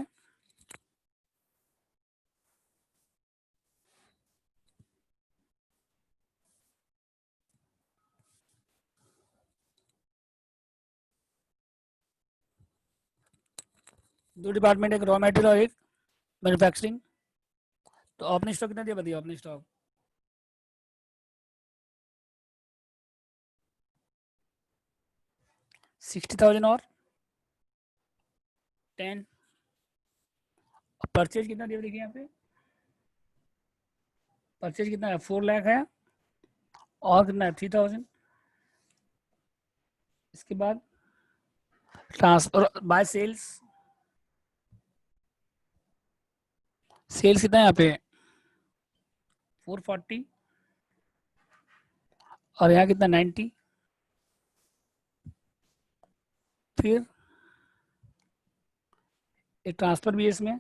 दो डिपार्टमेंट, एक रॉ मटेरियल और एक मैन्युफैक्चरिंग। तो ओपनिंग स्टॉक कितना दिया बताइए, ओपनिंग स्टॉक 60,000 और 10। परचेज कितना दिया देखिए यहाँ पे, परचेज कितना है 4 लाख है, और कितना है 3,000। इसके बाद ट्रांसफर बाय सेल्स, सेल्स कितना है यहाँ पे 440, और यहाँ कितना 90। फिर एक ट्रांसफर भी है इसमें,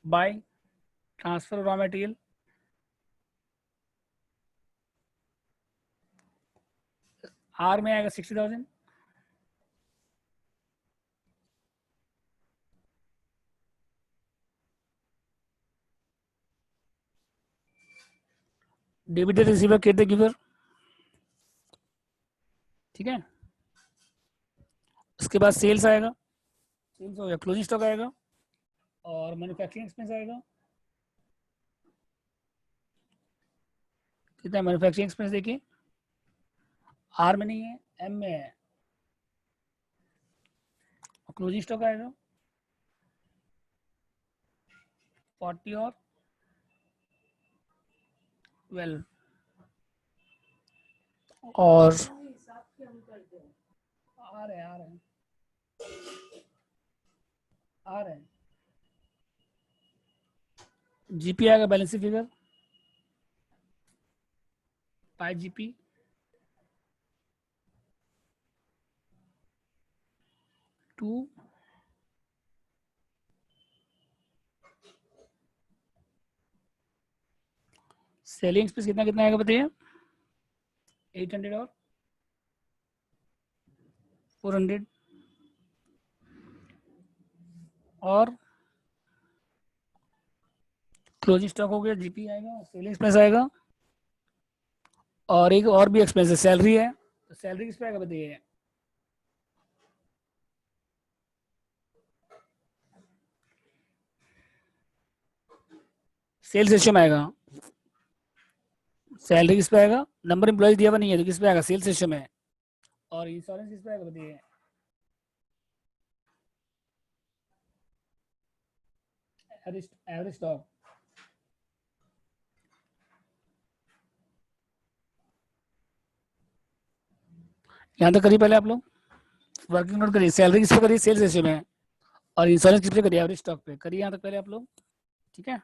by transfer raw material, R में आएगा 60,000। डेबिट रिसीवर क्रेडिट गिवर, ठीक है। उसके बाद सेल्स आएगा, सेल्स हो गया, क्लोजिंग स्टॉक आएगा, और मैन्युफैक्चरिंग एक्सपेंस आएगा। कितना है मैन्युफैक्चरिंग एक्सपेंस देखिए, आर में नहीं है, एम में है, और क्लोजिंग स्टॉक आएगा 40 और 12। और आ रहे हैं आ रहे हैं जीपी आएगा, balance figure by GP, to selling expense कितना कितना आएगा बताइए, 800 और 400, और क्लोजिंग स्टॉक हो गया, जीपी आएगा, सेलिंग एक्सपेंस आएगा, और एक और भी एक्सपेंस है, सैलरी है। तो सैलरी किस पे आएगा बताइए, सेल्स रेशियो में आएगा। सैलरी किस पे आएगा, नंबर एम्प्लॉयज दिया हुआ नहीं है तो किस पे आएगा, सेल्स रेशियो में। और इंश्योरेंस किस पे आएगा बताइए, एवरेज स्टॉक। यहाँ तक करिए पहले आप लोग, वर्किंग नोट करिए, सैलरी किस पे करिए, सेल्स रेशियो में, और इंश्योरेंस किस पे करिए, एवरेज स्टॉक पे करिए। यहाँ तक पहले आप लोग, ठीक है।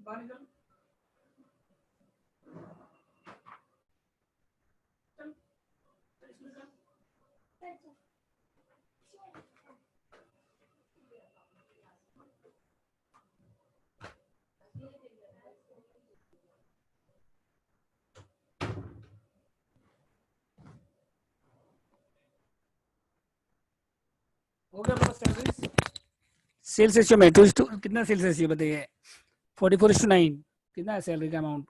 बाहर निकल। चल, इसमें कर। हो गया आपका सैलरीज। सेल्स रेशियो में कितना सेल्स रेशियो बताइए? 44:9 कितना है सैलरी का अमाउंट?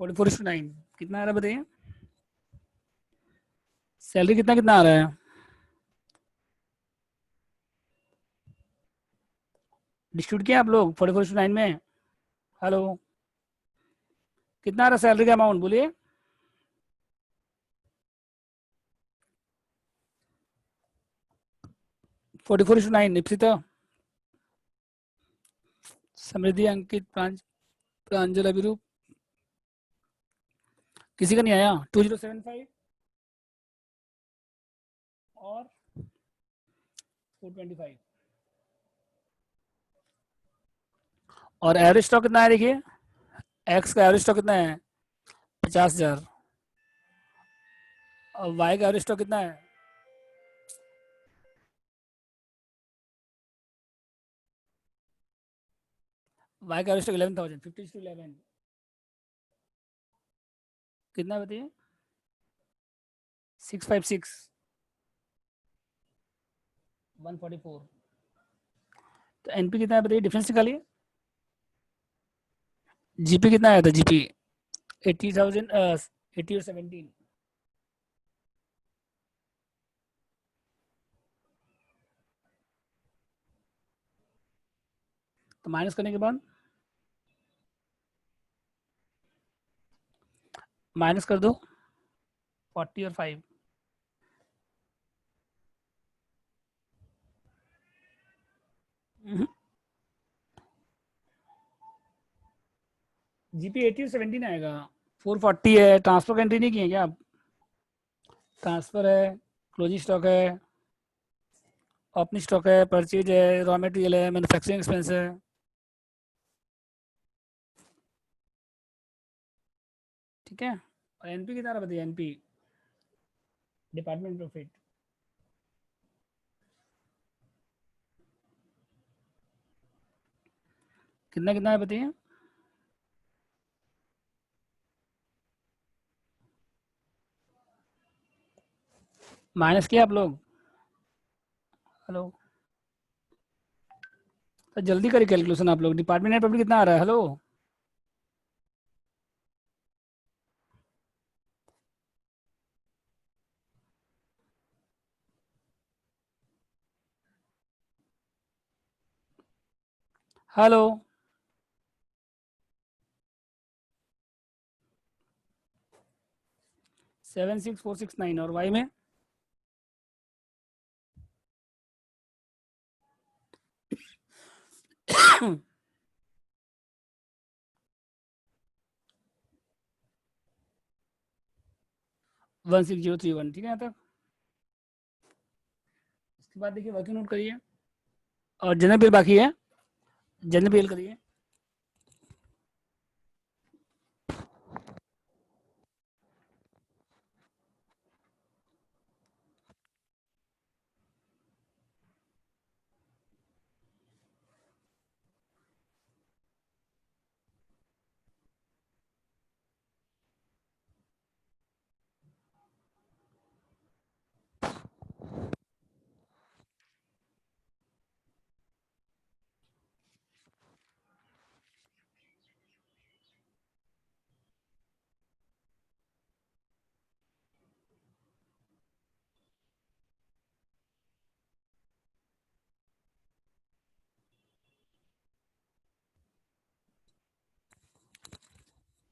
44:9 कितना आ रहा है बताइए? सैलरी कितना कितना आ रहा है? डिस्ट्रीब्यूट किया आप लोग 44:9 में? हेलो, कितना आ रहा है सैलरी का अमाउंट बोलिए? Forty four nine. Ipsita, Samriddhi, Ankit, Pranjal, Abhirup, किसी का नहीं आया? 2075 और 425। और एवरेज स्टॉक कितना है देखिए? एक्स का एवरेज स्टॉक कितना है? 50,000। और वाई का एवरेज स्टॉक कितना है? वाई का एवरेज स्टॉक 11,000। 50:11 कितना बताइए? 656 144। तो एनपी कितना है बताइए? डिफरेंस निकालिए। जीपी कितना आया था? जीपी 80,000, 80 और 17। तो माइनस करने के बाद माइनस कर दो 40 और 5। जीपी 80 और 17 आएगा। 440 है। ट्रांसफर का एंट्री नहीं किए क्या आप? ट्रांसफर है, क्लोजिंग स्टॉक है, ओपनिंग स्टॉक है, परचेज है, रॉ मटेरियल है, मैन्युफैक्चरिंग एक्सपेंस है। ठीक है। और एनपी कितना बताइए? एनपी डिपार्टमेंट प्रॉफिट कितना कितना है बताइए? माइनस किया आप लोग? हेलो, तो जल्दी करिए कैलकुलेशन आप लोग। डिपार्टमेंट नेट प्रॉफिट कितना आ रहा है? Hello, hello, 76469। और वाई में 16031। ठीक है यहाँ तक। इसके बाद देखिए वर्किंग नोट करिए और जनरल बिल बाकी है। जनरल बिल करिए।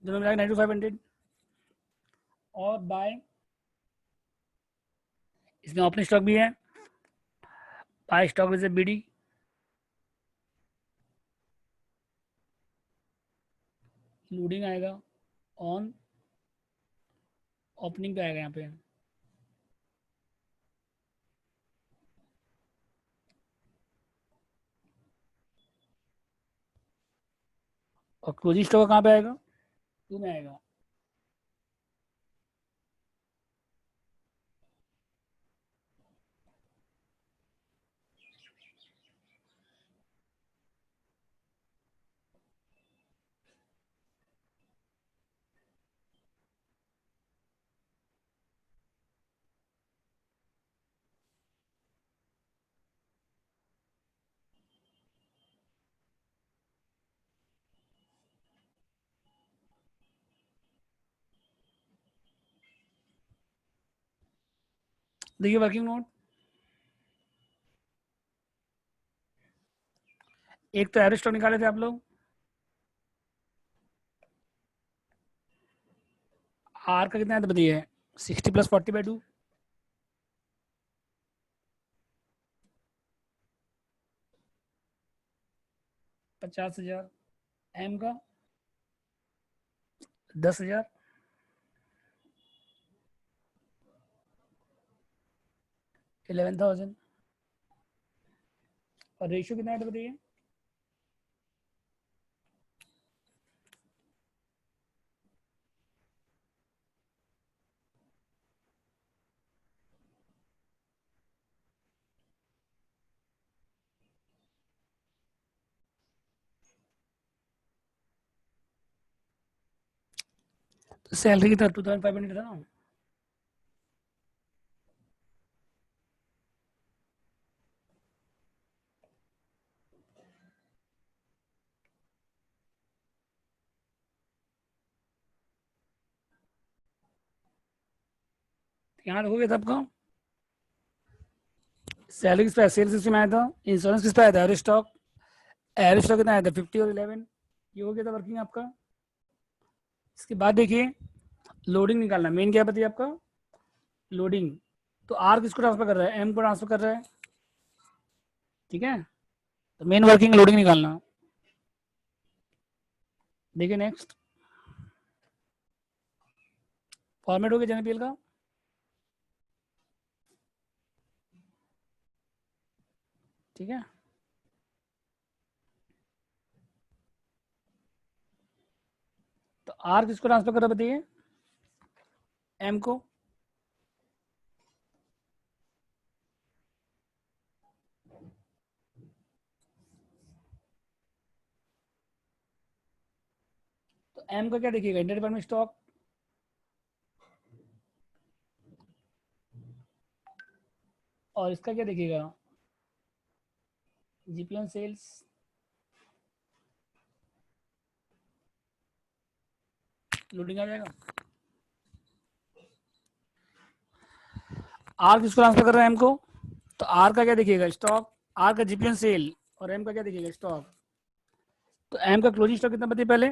जनरल मिला 9500। और बाय, इसमें ओपनिंग स्टॉक भी है। By stock is BD, loading आएगा ऑन, ओपनिंग पे आएगा यहाँ पे। और क्लोजिंग स्टॉक कहाँ पे आएगा, 2 में आएगा। देखिए वर्किंग नोट, एक तो एवरेज स्टॉक निकाले थे आप लोग, आर का कितना है तो बताइए, 60 + 40/2, 50,000। एम का 10,000, 11,000। और रेशियो कितना है तो बताइए, तो सैलरी कितना 2,500 था ना। यहाँ देखोगे तो आपका सैलरी किस पे, सेल्स किस में आया था, इंश्योरेंस किस पे आया था, एवरेज स्टॉक कितना आया था 50 और 11, ये हो गया था वर्किंग आपका। इसके बाद देखिए लोडिंग निकालना, मेन क्या बताइए आपका लोडिंग। तो आर किसको ट्रांसफर कर रहा है, एम को ट्रांसफर कर रहा है, ठीक है। तो मेन वर्किंग लोडिंग निकालना। देखिए नेक्स्ट फॉर्मेट हो गया जनपीएल का। ठीक है, तो आर किसको ट्रांसफर कर रहा है बताइए, एम को। तो एम का क्या देखिएगा, इंटर डिपार्टमेंट स्टॉक, और इसका क्या देखिएगा, जीपीएन सेल्स। लोडिंग आ जाएगा। आर किसको ट्रांसफर कर रहा है, एम को। तो आर का क्या देखिएगा, स्टॉक, आर का जीपीएन सेल, और एम का क्या देखिएगा, स्टॉक। तो एम का क्लोजिंग स्टॉक कितना बताइए पहले,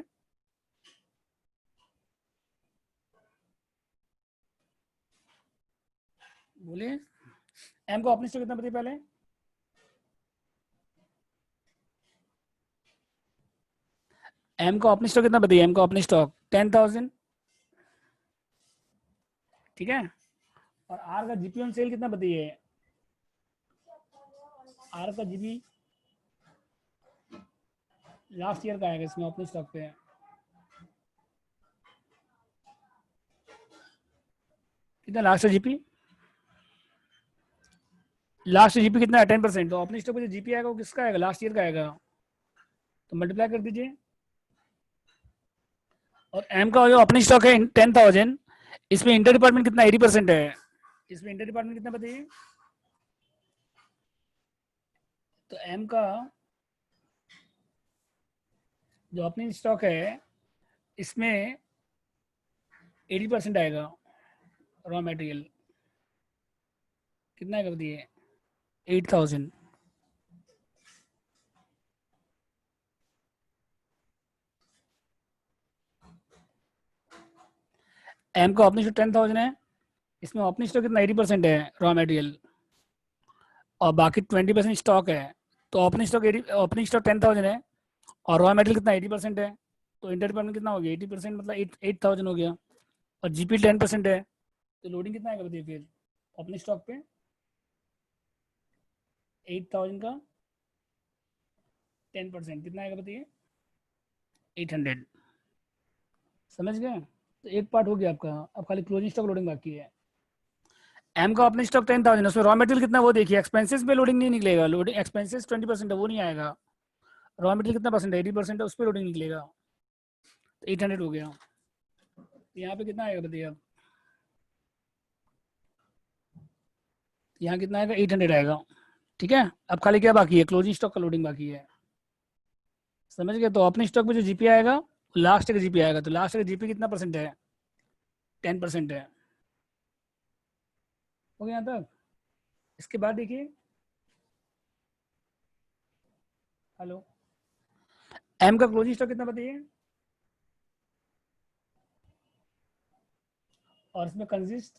बोलिए। एम का ओपनिंग स्टॉक कितना बताइए पहले, एम का ओपनिंग स्टॉक कितना बताइए, एम का ओपनिंग स्टॉक 10,000, ठीक है। और आर का जीपीएन सेल कितना बताइए, आर का जीपी लास्ट ईयर का आएगा इसमें ओपनिंग स्टॉक पे, कितना लास्ट जीपी, लास्ट जीपी कितना है 10%। तो ओपनिंग स्टॉक पे जो जीपी आएगा वो किसका आएगा, लास्ट ईयर का आएगा। तो मल्टीप्लाई कर दीजिए। और एम का जो ओपनिंग स्टॉक है 10,000, इसमें इंटर डिपार्टमेंट कितना 80% है, इसमें इंटर डिपार्टमेंट कितना बताइए। तो एम का जो ओपनिंग स्टॉक है इसमें 80% आएगा, रॉ मटेरियल कितना आएगा बताइए, 8,000। एम का ओपनिंग स्टॉक 10,000 है, इसमें ओपनिंग स्टॉक कितना 80% है रॉ मटेरियल, और बाकी 20% स्टॉक है। तो ओपनिंग स्टॉक 10,000 है, और रॉ मटेरियल कितना 80% है। तो इंटर डिपार्टमेंट कितना हो गया 80%, मतलब 8,000 हो गया। और जीपी 10% है, तो लोडिंग कितना आएगा बताइए फिर ओपनिंग स्टॉक पे, 8,000 का 10% कितना आएगा बताइए, 800। समझ गए? तो एक पार्ट हो गया आपका। अब खाली क्लोजिंग स्टॉक लोडिंग बाकी है। एम का ओपनिंग स्टॉक 10,000, उसमें रॉ मटेरियल कितना वो देखिए। एक्सपेंसेस पे लोडिंग नहीं निकलेगा, लोडिंग एक्सपेंसेस 20% है, वो नहीं आएगा। रॉ मटेरियल कितना परसेंट है? 80% है, उस पर लोडिंग निकलेगा। तो 800 हो गया। तो यहाँ पे कितना आएगा बताइए आप? यहाँ कितना आएगा? 800 आएगा। ठीक है, अब खाली क्या बाकी है? क्लोजिंग स्टॉक का लोडिंग बाकी है। समझ गए? तो ओपनिंग स्टॉक में जो जीपी आएगा, लास्ट का जीपी आएगा। तो लास्ट का जीपी कितना परसेंट है? 10% है। हो गया यहाँ तक? इसके बाद देखिए, हेलो, एम का क्लोजिंग स्टॉक कितना बताइए? और इसमें कंसिस्ट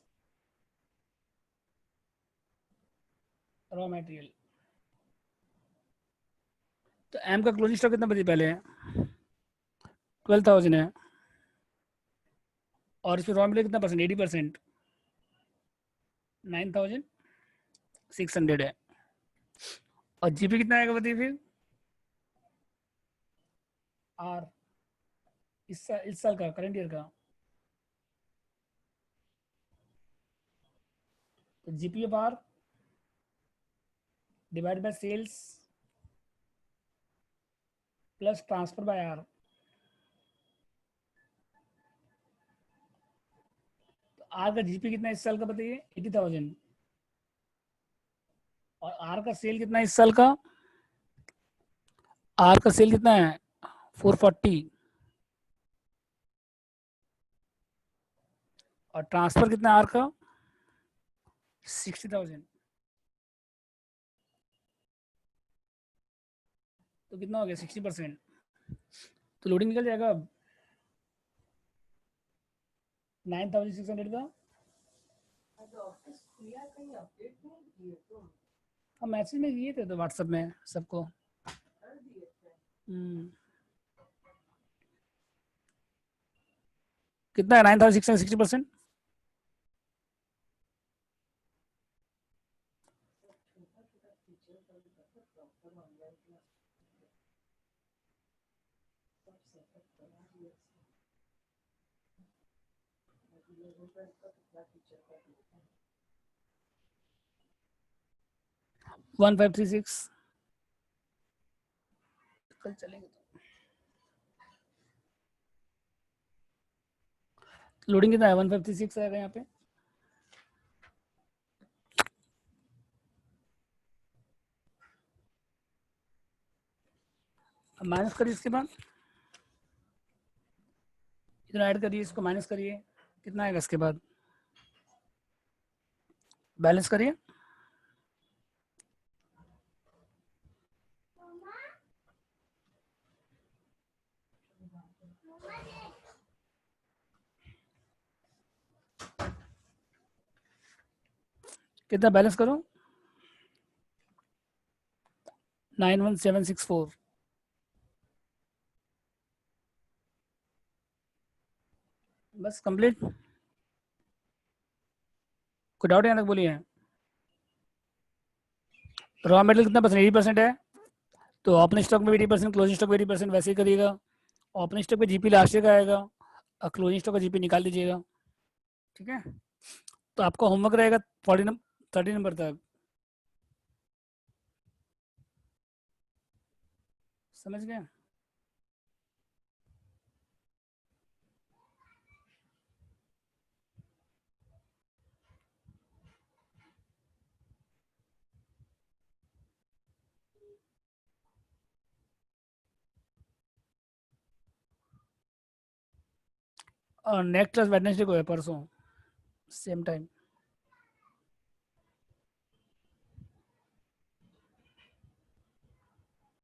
रॉ मटेरियल। तो एम का क्लोजिंग स्टॉक कितना बताइए पहले? 12,000 है। और इसमें रॉ मटेरियल कितना परसेंट? 80%, 9,600 है। और जीपी कितना आएगा बताइए फिर? आर, इस साल का, करंट ईयर का। तो GP of R divide by sales plus transfer by R. तो आर का जीपी कितना इस साल का बताइए? 80,000। और आर का सेल कितना है इस साल का? आर का सेल कितना है? 440। और ट्रांसफर कितना है आर का? 60,000। तो कितना हो गया? 60%। तो लोडिंग निकल जाएगा अब 9,600 का। हम मैसेज में दिए थे तो व्हाट्सएप में सबको। कितना है? 9,600, 60%। वन 536 कल चलेंगे। तो लोडिंग कितना है? 156 आएगा यहाँ पे। अब माइनस करिए, इसके बाद इतना ऐड करिए, इसको माइनस करिए, कितना आएगा इसके बाद? बैलेंस करिए। कितना बैलेंस करो? 91764। बस कंप्लीट। कोई डाउट यहाँ तक बोलिए? रॉ मटेरियल कितना परसेंट? 80% है। तो ओपनिंग स्टॉक में भी 80%, क्लोजिंग स्टॉक में 80%, वैसे ही करिएगा। ओपनिंग स्टॉक पे जीपी लास्ट ईयर का आएगा और क्लोजिंग स्टॉक का जीपी निकाल दीजिएगा। ठीक है, तो आपका होमवर्क रहेगा 30 नंबर तक। समझ गए? और नेक्स्ट क्लास वेडनेसडे को है, परसों सेम टाइम।